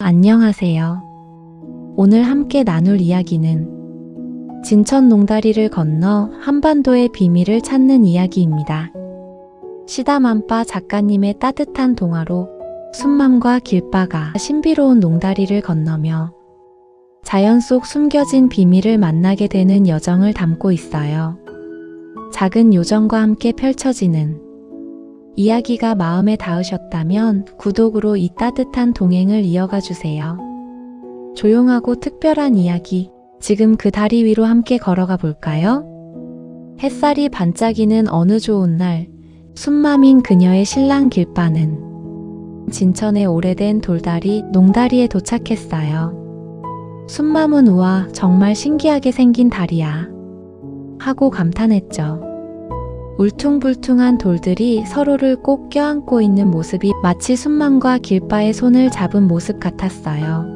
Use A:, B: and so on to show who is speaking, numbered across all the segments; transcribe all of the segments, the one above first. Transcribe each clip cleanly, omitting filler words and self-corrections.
A: 안녕하세요. 오늘 함께 나눌 이야기는 진천 농다리를 건너 한반도의 비밀을 찾는 이야기입니다. 시다맘빠 작가님의 따뜻한 동화로 순맘과 길바가 신비로운 농다리를 건너며 자연 속 숨겨진 비밀을 만나게 되는 여정을 담고 있어요. 작은 요정과 함께 펼쳐지는 이야기가 마음에 닿으셨다면 구독으로 이 따뜻한 동행을 이어가 주세요. 조용하고 특별한 이야기, 지금 그 다리 위로 함께 걸어가 볼까요? 햇살이 반짝이는 어느 좋은 날, 순맘인 그녀의 신랑 길바는 진천의 오래된 돌다리 농다리에 도착했어요. 순맘은 우와, 정말 신기하게 생긴 다리야 하고 감탄했죠. 울퉁불퉁한 돌들이 서로를 꼭 껴안고 있는 모습이 마치 순맘과 길바의 손을 잡은 모습 같았어요.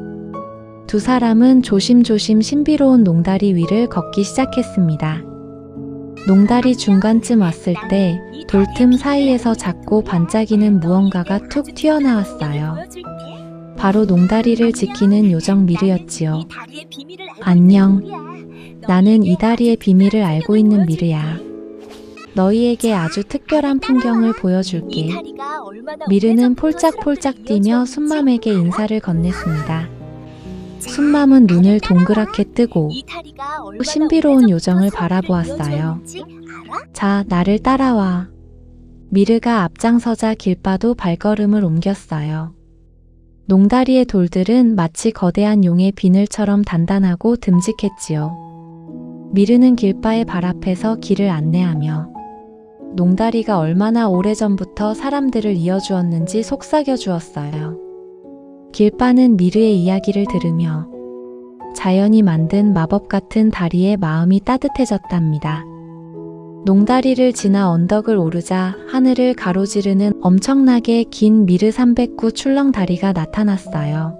A: 두 사람은 조심조심 신비로운 농다리 위를 걷기 시작했습니다. 농다리 중간쯤 왔을 때 돌틈 사이에서 작고 반짝이는 무언가가 툭 튀어나왔어요. 바로 농다리를 지키는 요정 미르였지요. 안녕. 나는 이 다리의 비밀을 알고 있는 미르야. 너희에게 아주 특별한 풍경을 보여줄게. 미르는 폴짝폴짝 뛰며 순맘에게 인사를 건넸습니다. 순맘은 눈을 동그랗게 뜨고 신비로운 요정을 바라보았어요. 자, 나를 따라와. 미르가 앞장서자 길바도 발걸음을 옮겼어요. 농다리의 돌들은 마치 거대한 용의 비늘처럼 단단하고 듬직했지요. 미르는 길바의 발 앞에서 길을 안내하며 농다리가 얼마나 오래전부터 사람들을 이어주었는지 속삭여 주었어요. 길바는 미르의 이야기를 들으며 자연이 만든 마법 같은 다리에 마음이 따뜻해졌답니다. 농다리를 지나 언덕을 오르자 하늘을 가로지르는 엄청나게 긴 미르 309 출렁다리가 나타났어요.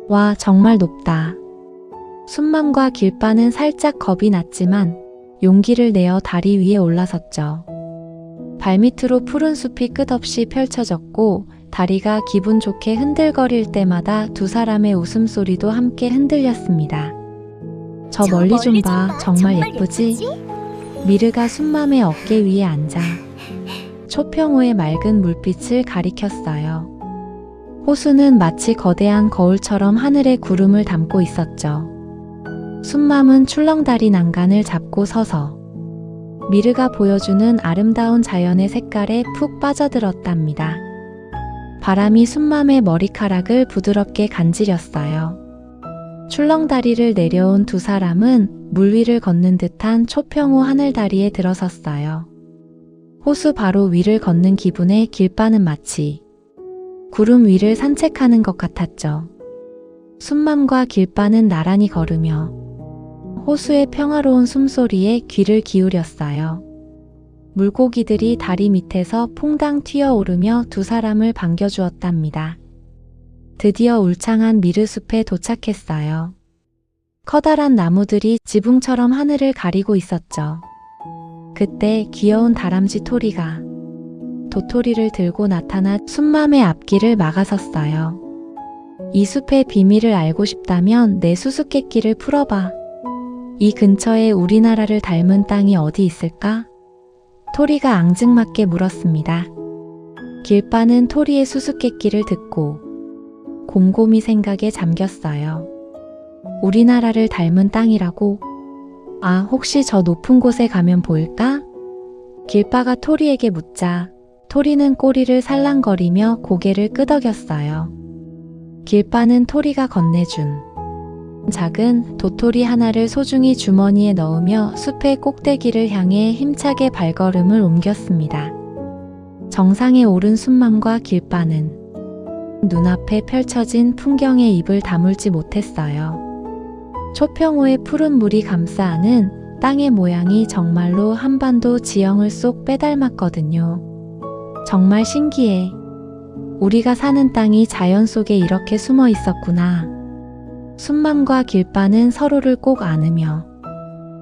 A: 와, 정말 높다. 순맘과 길바는 살짝 겁이 났지만 용기를 내어 다리 위에 올라섰죠. 발밑으로 푸른 숲이 끝없이 펼쳐졌고 다리가 기분 좋게 흔들거릴 때마다 두 사람의 웃음소리도 함께 흔들렸습니다. 저 멀리 좀 봐. 정말 예쁘지? 미르가 순맘의 어깨 위에 앉아 초평호의 맑은 물빛을 가리켰어요. 호수는 마치 거대한 거울처럼 하늘에 구름을 담고 있었죠. 순맘은 출렁다리 난간을 잡고 서서 미르가 보여주는 아름다운 자연의 색깔에 푹 빠져들었답니다. 바람이 순맘의 머리카락을 부드럽게 간지렸어요. 출렁다리를 내려온 두 사람은 물 위를 걷는 듯한 초평호 하늘다리에 들어섰어요. 호수 바로 위를 걷는 기분에 길바는 마치 구름 위를 산책하는 것 같았죠. 순맘과 길바는 나란히 걸으며 호수의 평화로운 숨소리에 귀를 기울였어요. 물고기들이 다리 밑에서 퐁당 튀어오르며 두 사람을 반겨주었답니다. 드디어 울창한 미르숲에 도착했어요. 커다란 나무들이 지붕처럼 하늘을 가리고 있었죠. 그때 귀여운 다람쥐 토리가 도토리를 들고 나타나 순맘의 앞길을 막아섰어요. 이 숲의 비밀을 알고 싶다면 내 수수께끼를 풀어봐. 이 근처에 우리나라를 닮은 땅이 어디 있을까? 토리가 앙증맞게 물었습니다. 길바는 토리의 수수께끼를 듣고 곰곰이 생각에 잠겼어요. 우리나라를 닮은 땅이라고? 아, 혹시 저 높은 곳에 가면 보일까? 길바가 토리에게 묻자 토리는 꼬리를 살랑거리며 고개를 끄덕였어요. 길바는 토리가 건네준 작은 도토리 하나를 소중히 주머니에 넣으며 숲의 꼭대기를 향해 힘차게 발걸음을 옮겼습니다. 정상에 오른 순맘과 길바는 눈앞에 펼쳐진 풍경에 입을 다물지 못했어요. 초평호의 푸른 물이 감싸안은 땅의 모양이 정말로 한반도 지형을 쏙 빼닮았거든요. 정말 신기해. 우리가 사는 땅이 자연 속에 이렇게 숨어 있었구나. 순맘과 길바는 서로를 꼭 안으며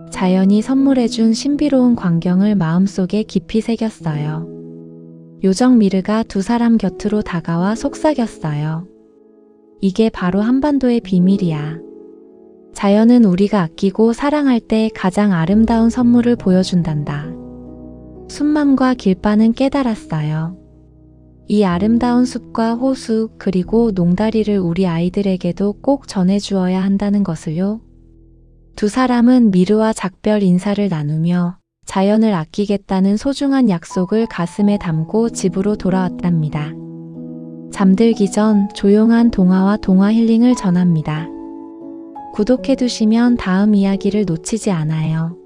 A: 자연이 선물해준 신비로운 광경을 마음속에 깊이 새겼어요. 요정 미르가 두 사람 곁으로 다가와 속삭였어요. 이게 바로 한반도의 비밀이야. 자연은 우리가 아끼고 사랑할 때 가장 아름다운 선물을 보여준단다. 순맘과 길바는 깨달았어요. 이 아름다운 숲과 호수 그리고 농다리를 우리 아이들에게도 꼭 전해주어야 한다는 것을요. 두 사람은 미르와 작별 인사를 나누며 자연을 아끼겠다는 소중한 약속을 가슴에 담고 집으로 돌아왔답니다. 잠들기 전 조용한 동화와 동화 힐링을 전합니다. 구독해두시면 다음 이야기를 놓치지 않아요.